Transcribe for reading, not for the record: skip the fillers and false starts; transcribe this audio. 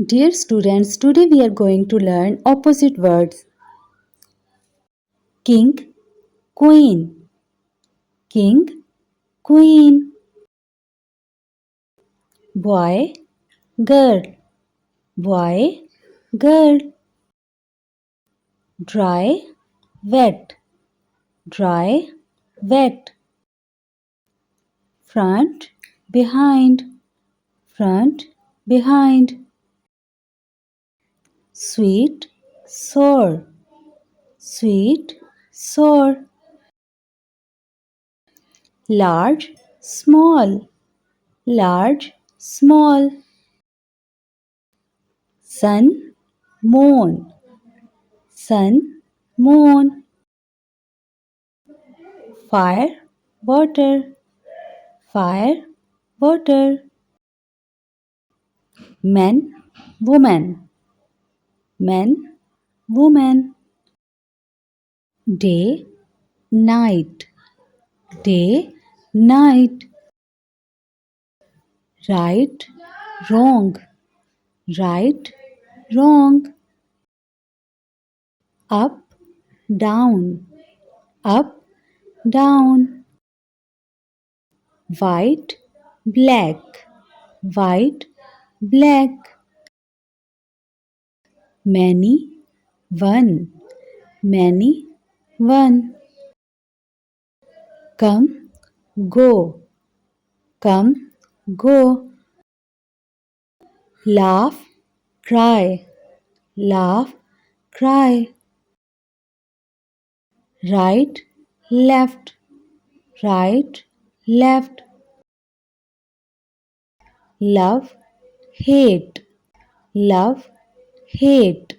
Dear students, today we are going to learn opposite words. King, queen. King, queen. Boy, girl. Boy, girl. Dry, wet. Dry, wet. Front, behind. Front, behind. Sweet, sour. Sweet, sour. Large, small. Large, small. Sun, moon. Sun, moon. Fire, water. Fire, water. Men, woman. Men, woman. Day, night. Day, night. Right, wrong. Right, wrong. Up, down. Up, down. White, black. White, black. Many, one. Many, one. Come, go. Come, go. Laugh, cry. Laugh, cry. Right, left. Right, left. Love, hate. Love, hate.